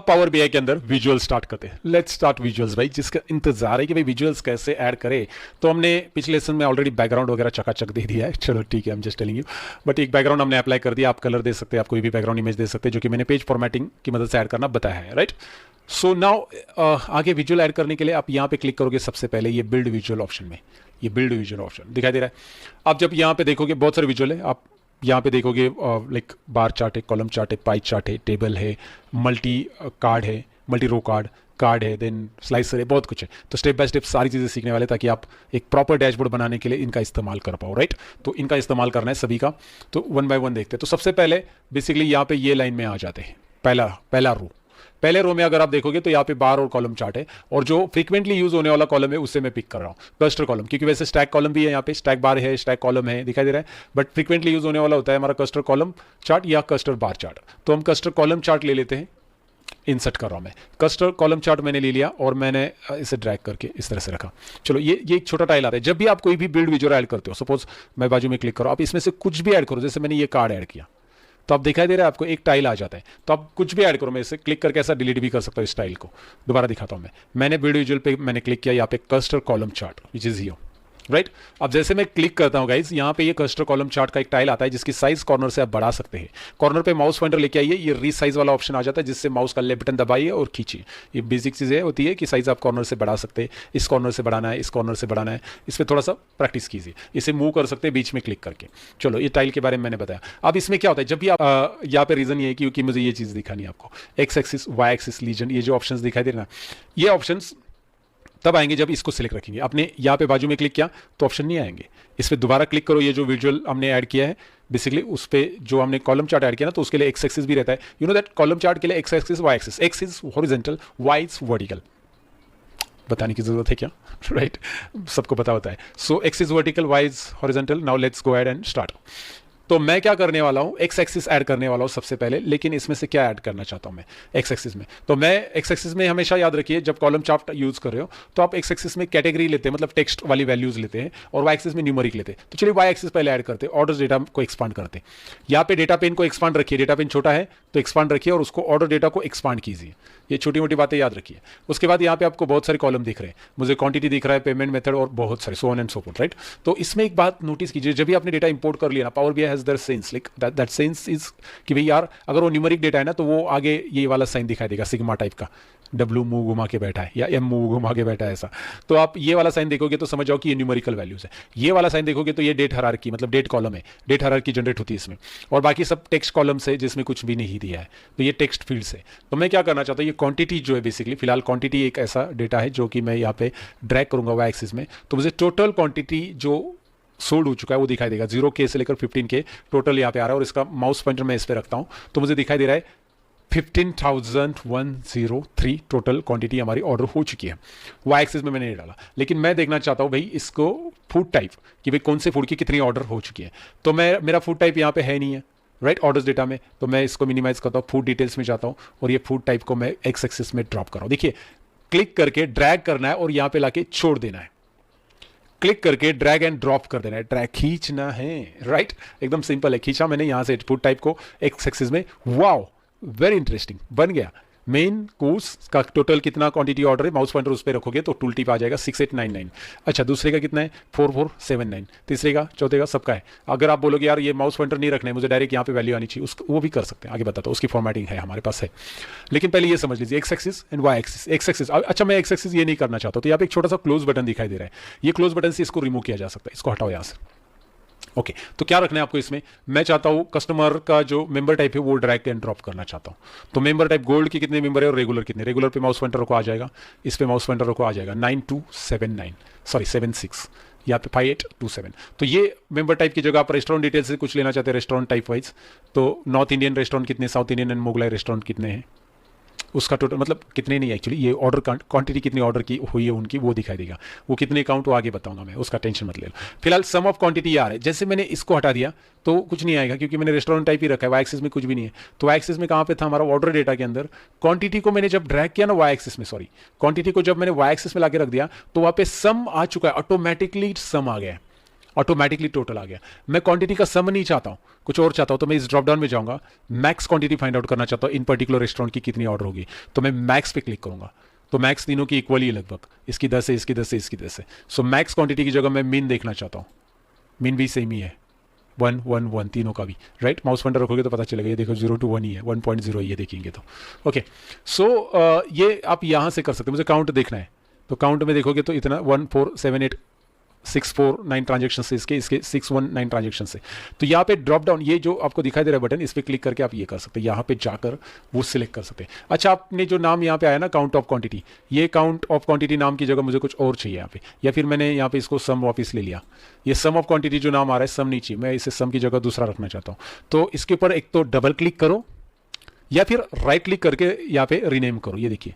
Power BI के अंदर visual start करते हैं। लेट्स स्टार्ट विजुअल्स भाई, जिसका इंतजार है कि भाई विजुअल्स कैसे ऐड करें। तो हमने पिछले लेसन में ऑलरेडी बैकग्राउंड वगैरह चकाचक दे दिया है, चलो ठीक है, हम जस्ट टेलिंग यू। बट एक बैकग्राउंड हमने अप्लाई कर दिया, आप कलर दे सकते हैं, आप कोई भी बैकग्राउंड इमेज दे सकते हैं, जो कि मैंने पेज फॉर्मेटिंग की मदद से ऐड करना बताया है, राइट। सो नाउ आगे विजुअल ऐड करने के लिए आप यहाँ पे क्लिक करोगे सबसे पहले ये बिल्ड विजुअल ऑप्शन में, ये बिल्ड विजुअल ऑप्शन दिखाई दे रहा है। आप जब यहाँ पे देखोगे बहुत सारे विजुअल है, आप यहाँ पे देखोगे लाइक बार चार्ट है, कॉलम चार्ट है, पाई चार्ट है, टेबल है, मल्टी कार्ड है, मल्टी रो कार्ड है, देन स्लाइसर है, बहुत कुछ है। तो स्टेप बाय स्टेप सारी चीज़ें सीखने वाले, ताकि आप एक प्रॉपर डैशबोर्ड बनाने के लिए इनका इस्तेमाल कर पाओ, राइट। तो इनका इस्तेमाल करना है सभी का। तो वन बाय वन देखते हैं। तो सबसे पहले बेसिकली यहाँ पे ये लाइन में आ जाते हैं, पहला रो। पहले रो में अगर आप देखोगे तो यहाँ पे बार और कॉलम चार्ट है, और जो फ्रीक्वेंटली यूज होने वाला कॉलम है उससे मैं पिक कर रहा हूँ क्लस्टर कॉलम, क्योंकि वैसे स्टैक कॉलम भी है, यहाँ पे स्टैक बार है, स्टैक कॉलम है, दिखाई दे रहा है, बट फ्रीक्वेंटली यूज होने वाला होता है हमारा क्लस्टर कॉलम चार्ट या क्लस्टर बार चार्ट। तो हम क्लस्टर कॉलम चार्ट ले लेते हैं, इंसर्ट कर रहा हूं मैं क्लस्टर कॉलम चार्ट, मैंने ले लिया और मैंने इसे ड्रैग करके इस तरह से रखा। चलो ये एक छोटा टाइल आता है जब भी आप कोई भी बिल्ड विजुअल ऐड करते हो। सपोज मैं बाजू में क्लिक करो, आप इसमें से कुछ भी ऐड करो, जैसे मैंने ये कार्ड ऐड किया तो आप दिखाई दे रहा है आपको एक टाइल आ जाता है। तो आप कुछ भी ऐड करो, मैं इसे क्लिक करके ऐसा डिलीट भी कर सकता हूँ। इस टाइल को दोबारा दिखाता हूँ मैंने बिल्ड विजुअल पे मैंने क्लिक किया, यहाँ पे cluster column chart which is here, right. अब जैसे मैं क्लिक करता हूं गाइस, यहाँ पे ये क्लस्टर कॉलम चार्ट का एक टाइल आता है जिसकी साइज कॉर्नर से आप बढ़ा सकते हैं। कॉर्नर पे माउस पॉइंटर लेके आइए, ये रीसाइज वाला ऑप्शन आ जाता है, जिससे माउस का लेफ्ट बटन दबाइए और खींचिए। ये बेसिक चीजें होती है कि साइज आप कॉर्नर से बढ़ा सकते हैं, इस कॉर्नर से बढ़ाना है, इस कॉर्नर से बढ़ाना है, इस पर थोड़ा सा प्रैक्टिस कीजिए। इसे मूव कर सकते हैं बीच में क्लिक करके। चलो ये टाइल के बारे में मैंने बताया। अब इसमें क्या होता है, जब भी आप यहाँ पे रीजन ये है क्योंकि मुझे ये चीज दिखानी है आपको, X axis, Y axis, legend, ये जो ऑप्शन दिखाई दे रहे ना, ये ऑप्शन तब आएंगे जब इसको सिलेक्ट रखेंगे। आपने यहाँ पे बाजू में क्लिक किया तो ऑप्शन नहीं आएंगे, इस पर दोबारा क्लिक करो। ये जो विजुअल हमने ऐड किया है बेसिकली उस पर जो हमने कॉलम चार्ट ऐड किया ना, तो उसके लिए एक्स एक्सिस भी रहता है। You know that column chart के लिए X axis, Y axis, X is horizontal, Y is vertical. बताने की जरूरत है क्या, राइट सबको पता होता है। So X is vertical, Y is horizontal. Now let's go ahead and start. तो मैं क्या करने वाला हूं, एक्स एक्सिस ऐड करने वाला हूं सबसे पहले, लेकिन इसमें से क्या ऐड करना चाहता हूं मैं एक्स एक्सिस में। तो मैं एक्स एक्सिस में हमेशा याद रखिए, जब कॉलम चार्ट यूज कर रहे हो तो आप एक्स एक्सिस में कैटेगरी लेते हैं, मतलब टेक्स्ट वाली वैल्यूज लेते हैं, और वाई एक्सिस में न्यूमेरिक लेते हैं। तो चलिए वाई एक्सिस पहले ऐड करते हैं, ऑर्डर डेटा को एक्सपांड करते हैं। यहाँ पे डेटा पेन को एक्सपांड रखिए, डेटा पेन छोटा है तो एक्सपांड रखिए, और उसको ऑर्डर डेटा को एक्सपांड कीजिए। ये छोटी मोटी बातें याद रखिए। उसके बाद यहाँ पे आपको बहुत सारे कॉलम दिख रहे हैं, मुझे क्वांटिटी दिख रहा है, पेमेंट मेथड और बहुत सारे, so on and so fourth, right. तो इसमें एक बात नोटिस कीजिए, जब भी आपने डेटा इंपोर्ट कर लिया ना, power BI has their sense, like that sense is कि भाई यार अगर वो न्यूमेरिक डेटा है ना, तो वो आगे ये वाला साइन दिखाई देगा, सिग्मा टाइप का, डब्ल्यू मुंह घुमा के बैठा है या एम मुंह घुमा के बैठा है ऐसा। तो आप ये वाला साइन देखोगे तो समझ जाओ कि ये न्यूमेरिकल वैल्यूज है। ये वाला साइन देखोगे तो ये डेट हायरार्की, मतलब डेट कॉलम है, डेट हायरार्की जनरेट होती है इसमें, और बाकी सब टेक्स्ट कॉलम से जिसमें कुछ भी नहीं दिया है, तो ये टेक्स्ट फील्ड से। तो मैं क्या करना चाहता हूँ, ये क्वांटिटी जो है बेसिकली, फिलहाल क्वांटिटी एक ऐसा डेटा है जो कि मैं यहाँ पे ड्रैग करूंगा वाई एक्सिस में। तो मुझे टोटल क्वांटिटी जो सोल्ड हो चुका है वो दिखाई देगा, 0K से लेकर 15K टोटल यहाँ पे आ रहा है, और इसका माउस पॉइंटर मैं इस पे रखता हूँ तो मुझे दिखाई दे रहा है 15,103 टोटल क्वांटिटी हमारी ऑर्डर हो चुकी है। वाई एक्सिस में मैंने नहीं डाला, लेकिन मैं देखना चाहता हूँ भाई इसको फूड टाइप, कि भाई कौन से फूड की कितनी ऑर्डर हो चुकी है। तो मेरा फूड टाइप यहाँ पे है नहीं है, राइट, ऑर्डर्स डेटा में। तो मैं इसको मिनिमाइज करता हूँ, फूड डिटेल्स में जाता हूँ, और ये फूड टाइप को मैं एक्स एक्सिस में ड्रॉप कर रहा हूँ। देखिए क्लिक करके ड्रैग करना है और यहाँ पे लाके छोड़ देना है, क्लिक करके ड्रैग एंड ड्रॉप कर देना है, ड्रैग खींचना है, राइट, एकदम सिंपल है। खींचा मैंने यहाँ से फूड टाइप को एक्स एक्सिस में, वाओ वेरी इंटरेस्टिंग बन गया। मेन कोर्स का टोटल कितना क्वांटिटी ऑर्डर है, माउस पॉइंटर उस पर रखोगे तो टूल टिप आ जाएगा 6899। अच्छा, दूसरे का कितना है 4479, तीसरे का, चौथे का, सबका है। अगर आप बोलोगे यार ये माउस पॉइंटर नहीं रखना है, मुझे डायरेक्ट यहाँ पे वैल्यू आनी चाहिए, उसको वो भी कर सकते हैं, आगे बताता हूँ, उसकी फॉर्मेटिंग है हमारे पास है। लेकिन पहले ये समझ लीजिए X axis and Y axis. X axis, अच्छा मैं एक्स एक्सिस ये नहीं करना चाहता, तो यहाँ पे एक छोटा सा क्लोज बटन दिखाई दे रहा है, ये क्लोज बटन से इसको रिमूव किया जा सकता है, इसको हटाओ यहाँ से। ओके, तो क्या रखना है आपको इसमें, मैं चाहता हूं कस्टमर का जो मेंबर टाइप है वो ड्रैग एंड ड्रॉप करना चाहता हूं। तो मेंबर टाइप गोल्ड के कितने मेंबर है और रेगुलर कितने, रेगुलर पे माउस पॉइंटर को आ जाएगा, इस पे माउस पॉइंटर को आ जाएगा 76 या पे 5827। तो ये मेंबर टाइप की जगह आप रेस्टोरेंट डिटेल से कुछ लेना चाहते हैं, रेस्टोरेंट टाइप वाइज, तो नॉर्थ इंडियन रेस्टोरेंट कितने, south Indian and Mughlai restaurant कितने हैं, उसका टोटल, मतलब कितने नहीं एक्चुअली, ये ऑर्डर क्वांटिटी कितनी ऑर्डर की हुई है उनकी वो दिखाई देगा, वो कितने अकाउंट वो आगे बताऊंगा मैं, उसका टेंशन मत ले लो। फिलहाल सम ऑफ क्वांटिटी आ रहा है, जैसे मैंने इसको हटा दिया तो कुछ नहीं आएगा क्योंकि मैंने रेस्टोरेंट टाइप ही रखा है, वाई एक्सिस में कुछ भी नहीं है। तो वाई एक्सिस में कहाँ पे था हमारा ऑर्डर डेटा के अंदर, क्वांटिटी को मैंने जब ड्रैग किया ना वाई एक्सिस में, सॉरी क्वांटिटी को जब मैंने वाई एक्सिस में लाके रख दिया तो वहाँ पे सम आ चुका है, ऑटोमेटिकली सम आ गया है। ऑटोमेटिकली टोटल आ गया। मैं क्वांटिटी का सम नहीं चाहता हूँ, कुछ और चाहता हूँ, तो मैं इस ड्रॉप डाउन में जाऊँगा, मैक्स क्वांटिटी फाइंड आउट करना चाहता हूँ इन पर्टिकुलर रेस्टोरेंट की कितनी ऑर्डर होगी, तो मैं मैक्स पे क्लिक करूँगा। तो मैक्स तीनों की इक्वली है लगभग, इसकी 10 है, इसकी 10 है, इसकी 10 है। सो मैक्स क्वांटिटी की जगह मैं मीन देखना चाहता हूँ, मीन भी सेम ही है, 1 1 1 तीनों का भी, राइट। माउस पॉइंटर रखोगे तो पता चलेगा, ये देखो 0 to 1 ही है, 1.0 ये देखेंगे तो ओके। सो ये आप यहाँ से कर सकते हो। मुझे काउंट देखना है, तो काउंट में देखोगे तो इतना 1478649 ट्रांजेक्शन से, इसके 619 ट्रांजेक्शन से। तो यहाँ पे ड्रॉप डाउन, ये जो आपको दिखाई दे रहा है बटन, इस पर क्लिक करके आप ये कर सकते हैं, यहाँ पे जाकर वो सिलेक्ट कर सकते हैं। अच्छा, आपने जो नाम यहाँ पे आया ना काउंट ऑफ क्वांटिटी, ये काउंट ऑफ क्वांटिटी नाम की जगह मुझे कुछ और चाहिए यहाँ पे, या फिर मैंने यहाँ पे इसको सम वापस ले लिया। ये सम ऑफ क्वांटिटी जो नाम आ रहा है, सम नहीं चाहिए, मैं इसे सम की जगह दूसरा रखना चाहता हूँ। तो इसके ऊपर एक तो डबल क्लिक करो, या फिर राइट क्लिक करके यहाँ पे रीनेम करो, ये देखिए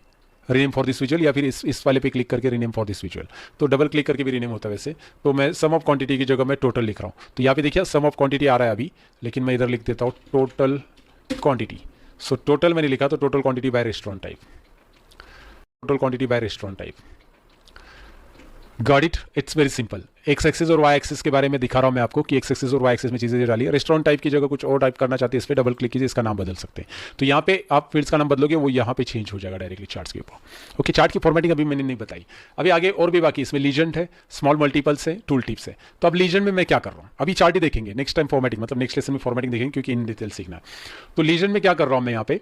रीनेम फॉर दिस विजुअल, या फिर इस वाले पे क्लिक करके रीनेम फॉर दिस विजुअल। तो डबल क्लिक करके भी रीनेम होता है वैसे। तो मैं सम ऑफ क्वांटिटी की जगह मैं टोटल लिख रहा हूँ, तो यहाँ पे देखिए सम ऑफ क्वांटिटी आ रहा है अभी, लेकिन मैं इधर लिख देता हूँ टोटल क्वांटिटी। सो टोटल मैंने लिखा, तो total quantity by restaurant type, total quantity by restaurant type. Got it, it's very simple. X axis और वाई एक्सिस के बारे में दिखा रहा हूं मैं आपको कि एक्स एक्सिस और वाई एक्सिस में चीजें डाली है। रेस्टोरेंट टाइप की जगह कुछ और टाइप करना चाहते हैं, इस पर डबल क्लिक कीजिए, इसका नाम बदल सकते हैं। तो यहाँ पे आप फील्ड्स का नाम बदलोगे, वो यहाँ पे चेंज हो जाएगा डायरेक्टली चार्ट्स के ऊपर। ओके, चार्ट की फॉर्मेटिंग अभी मैंने नहीं बताई, अभी आगे और भी बाकी। इसमें लीजेंड है, स्मॉल मल्टीपल्स है, टूल टिप्स है। तो अब लीजेंड में मैं क्या कर रहा हूँ, अभी चार्ट ही देखेंगे, नेक्स्ट टाइम फॉर्मेटिंग, मतलब नेक्स्ट लेसन में फॉर्मेटिंग देखेंगे, क्योंकि इन डिटेल सीखना है। तो लीजेंड में क्या कर रहा हूँ मैं यहाँ पे,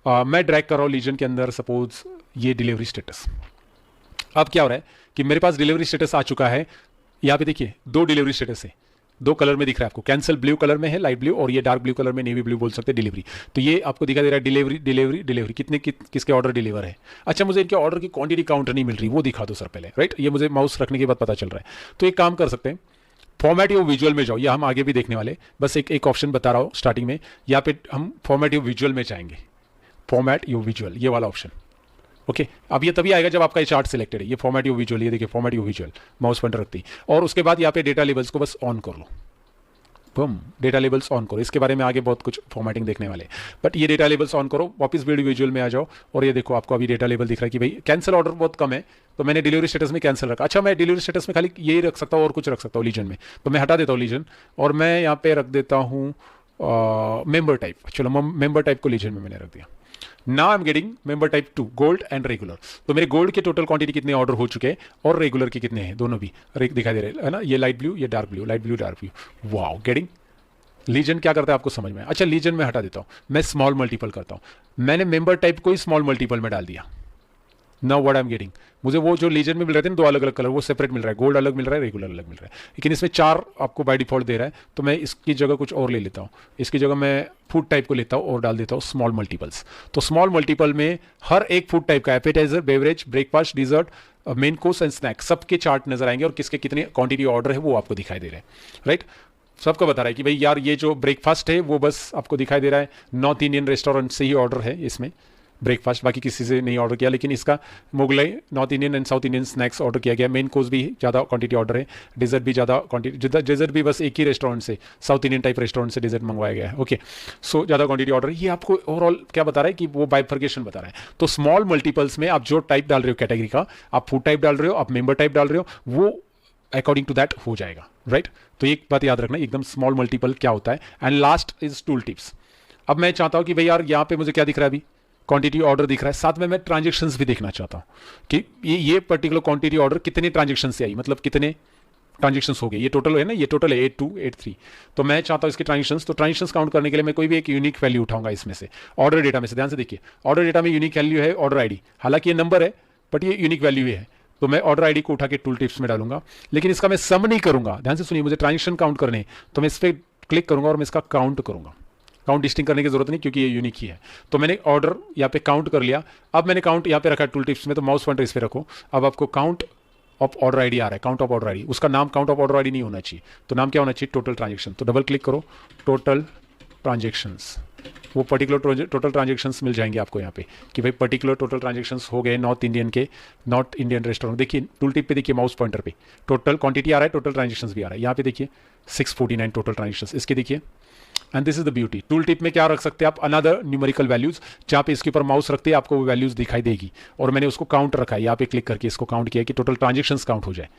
मैं ड्रैग कर रहा हूँ लीजेंड के अंदर, सपोज ये डिलीवरी स्टेटस। अब क्या हो रहा है कि मेरे पास डिलीवरी स्टेटस आ चुका है। यहाँ पे देखिए 2 डिलीवरी स्टेटस है, 2 कलर में दिख रहा है आपको, कैंसिल ब्लू कलर में है, लाइट ब्लू, और ये डार्क ब्लू कलर में, नेवी ब्लू बोल सकते हैं, डिलीवरी। तो ये आपको दिखाई दे रहा है डिलीवरी डिलीवरी डिलीवरी, किसके ऑर्डर डिलीवर है। अच्छा, मुझे इनके ऑर्डर की क्वांटिटी काउंट नहीं मिल रही, वो दिखा दो सर पहले, राइट। ये मुझे माउस रखने के बाद पता चल रहा है। तो एक काम कर सकते हैं, फॉर्मेट योर विजुअल में जाओ, या हम आगे भी देखने वाले, बस एक ऑप्शन बता रहा हूँ स्टार्टिंग में। यहाँ पे हम फॉर्मेट योर विजुअल में जाएंगे, फॉर्मेट योर विजुअल, ये वाला ऑप्शन। ओके, अब ये तभी आएगा जब आपका ये चार्ट सिलेक्टेड है। ये फॉर्मेट योर विजुअल, ये देखिए format your visual, mouse pointer रखती, और उसके बाद यहाँ पे डेटा लेबल्स को बस ऑन कर लो, बम, डेटा लेबल्स ऑन करो। इसके बारे में आगे बहुत कुछ फॉर्मेटिंग देखने वाले, बट ये डेटा लेबल्स ऑन करो, वापस वीडियो विजुअल में आ जाओ, और ये देखो आपको अभी डेटा लेबल दिख रहा है कि भाई कैंसिल ऑर्डर बहुत कम है, तो मैंने डिलीवरी स्टेटस में कैंसिल रखा। अच्छा, मैं डिलीवरी स्टेटस में खाली यही रख सकता हूँ और कुछ रख सकता हूँ लीजन में, तो मैं हटा देता हूँ लीजन, और मैं यहाँ पे रख देता हूँ मेंबर टाइप। चलो मेंबर टाइप को लीजन में मैंने रख दिया। Now I am getting member type 2, gold and regular. तो मेरे गोल्ड के टोटल क्वांटिटी कितने ऑर्डर हो चुके हैं, और रेगुलर के कितने हैं, दोनों भी दिखाई दे रहे हैं ना। ये लाइट ब्लू, ये dark blue, light blue dark blue. Wow, getting. Legend क्या करता है आपको समझ में। अच्छा, लीजन में हटा देता हूं, मैं स्मॉल मल्टीपल करता हूं। मैंने मेंबर टाइप को ही स्मॉल मल्टीपल में डाल दिया। Now what I am getting, मुझे वो जो लीजन में मिल रहे थे ना 2 अलग अलग कलर, वो सेपरेट मिल रहा है, गोल्ड अलग मिल रहा है, रेगुलर अलग मिल रहा है। लेकिन इसमें 4 आपको बाय डिफॉल्ट दे रहा है, तो मैं इसकी जगह कुछ और ले लेता हूँ। इसकी जगह मैं फूड टाइप को लेता हूँ और डाल देता हूँ स्मॉल मल्टीपल्स। तो स्मॉल मल्टीपल में हर एक फूड टाइप का appetiser, beverage, breakfast, dessert, main course and snack, सबके चार्ट नजर आएंगे, और किसके कितने क्वांटिटी ऑर्डर है वो आपको दिखाई दे रहे हैं, राइट। सबको बता रहा है कि भाई यार ये जो ब्रेकफास्ट है वो बस आपको दिखाई दे रहा है नॉर्थ इंडियन रेस्टोरेंट से ही ऑर्डर है इसमें ब्रेकफास्ट, बाकी किसी से नहीं ऑर्डर किया। लेकिन इसका Mughlai, north Indian and south Indian snacks order किया गया। मेन कोर्स भी ज़्यादा क्वांटिटी ऑर्डर है, डिजर्ट भी ज़्यादा क्वांटिटी, डिजर्ट भी बस एक ही रेस्टोरेंट से, साउथ इंडियन टाइप रेस्टोरेंट से डिजर्ट मंगवाया गया है। ओके, सो ज़्यादा क्वांटिटी ऑर्डर है। ये आपको ओवरऑल क्या बता रहा है कि वो बाइफर्केशन बता रहा है। तो स्मॉल मल्टीपल्स में आप जो टाइप डाल रहे हो कैटेगरी का, आप फूड टाइप डाल रहे हो, आप मेंबर टाइप डाल रहे हो, वो अकॉर्डिंग टू दैट हो जाएगा, राइट। तो एक बात याद रखना, एकदम स्मॉल मल्टीपल क्या होता है। And last is tool tips. अब मैं चाहता हूं कि भाई यार यहाँ पे मुझे क्या दिख रहा है, अभी क्वांटिटी ऑर्डर दिख रहा है, साथ में मैं ट्रांजेक्शन्स भी देखना चाहता हूं कि ये पर्टिकुलर क्वांटिटी ऑर्डर कितने ट्रांजेक्शन से आई, मतलब कितने ट्रांजेक्शंस हो गए। ये टोटल है ना, ये टोटल है 82 83। तो मैं चाहता हूं इसके ट्रांजेक्शंस, तो ट्रांजेक्शंस काउंट करने के लिए मैं कोई भी एक यूनिक वैल्यू उठाऊंगा इसमें से, ऑर्डर डेटा में से। ध्यान से देखिए, ऑर्डर डेटा में यूनिक वैल्यू है ऑर्डर आईडी, हालांकि ये नंबर है बट ये यूनिक वैल्यू है। तो मैं ऑर्डर आईडी को उठा के टूल टिप्स में डालूंगा, लेकिन इसका मैं सम नहीं करूंगा। ध्यान से सुनिए, मुझे ट्रांजेक्शन काउंट करने हैं, तो मैं इस पर क्लिक करूंगा और मैं इसका काउंट करूंगा। काउंट डिस्टिंग करने की जरूरत नहीं क्योंकि ये यूनिक ही है। तो मैंने ऑर्डर यहाँ पे काउंट कर लिया। अब मैंने काउंट यहाँ पे रखा टूल टिप्स में, तो माउस पॉइंटर इस पे रखो। अब आपको काउंट ऑफ ऑर्डर आईडी आ रहा है, काउंट ऑफ ऑर्डर आईडी। उसका नाम काउंट ऑफ ऑर्डर आईडी नहीं होना चाहिए, तो नाम क्या होना चाहिए, टोटल ट्रांजेक्शन। तो डबल क्लिक करो, टोटल ट्रांजेक्शंस, वो पर्टिकुलर टोटल ट्रांजेक्शंस मिल जाएंगे आपको यहाँ पे कि भाई पर्टिकुलर टोटल ट्रांजेक्शंस हो गए नॉर्थ इंडियन रेस्टोरेंट। देखिए टूल टिप पे, देखिए माउस पॉइंटर पे टोटल क्वांटिटी आ रहा है, टोटल ट्रांजेक्शंस भी आ रहा है। यहाँ पे देखिए 649 टोटल ट्रांजेक्शंस, इसके देखिए। And this is the beauty. Tool tip में क्या रख सकते हैं आप, अनदर न्यूमेरिकल वैल्यूज, जहाँ पे इसके ऊपर माउस रखते हैं आपको वो वैल्यूज दिखाई देगी, और मैंने उसको काउंट रखा है। यहाँ पे क्लिक करके इसको काउंट किया कि टोटल ट्रांजेक्शंस काउंट हो जाए।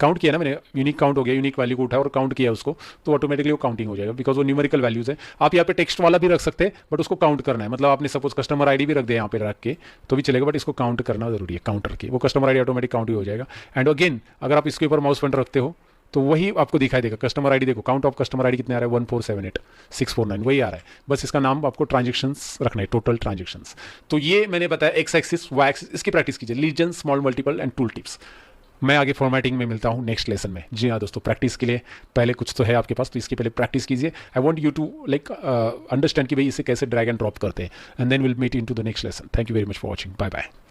काउंट किया ना मैंने, यूनिक काउंट हो गया, यूनिक वैल्यू को उठाया और काउंट किया उसको, तो ऑटोमेटिकली वो काउंटिंग हो जाएगा, बिकॉज वो न्यूमेरिकल वैल्यूज है। आप यहाँ पे टेक्स्ट वाला भी रख सकते हैं, बट उसको काउंट करना है, मतलब आपने सपोज कस्टमर आईडी भी रख दिया यहाँ पे रख के तो भी चलेगा, बट इसको काउंट करना जरूरी है, काउंटर की वो कस्टमर आईडी ऑटोमेटिक काउंट ही हो जाएगा। एंड अगेन अगर आप इसके ऊपर माउस पॉइंटर रखते हो तो वही आपको दिखाई देगा, कस्टमर आईडी देखो, काउंट ऑफ कस्टमर आईडी कितने आ रहा है, 1478649 वही आ रहा है, बस इसका नाम आपको ट्रांजेक्शंस रखना है, टोटल ट्रांजेक्शंस। तो ये मैंने बताया एक्स एक्सिस वाई एक्सिस, इसकी प्रैक्टिस कीजिए, legend, small multiple and tool tips. मैं आगे फॉर्मेटिंग में मिलता हूँ नेक्स्ट लेसन में। जी हाँ दोस्तों, प्रैक्टिस के लिए पहले कुछ तो है आपके पास, तो इसकी पहले प्रैक्टिस कीजिए। I want you to like understand कि भाई इसे कैसे ड्रैग एंड ड्रॉप करते हैं, and then will meet in to the next lesson. Thank you very much for watching, bye bye.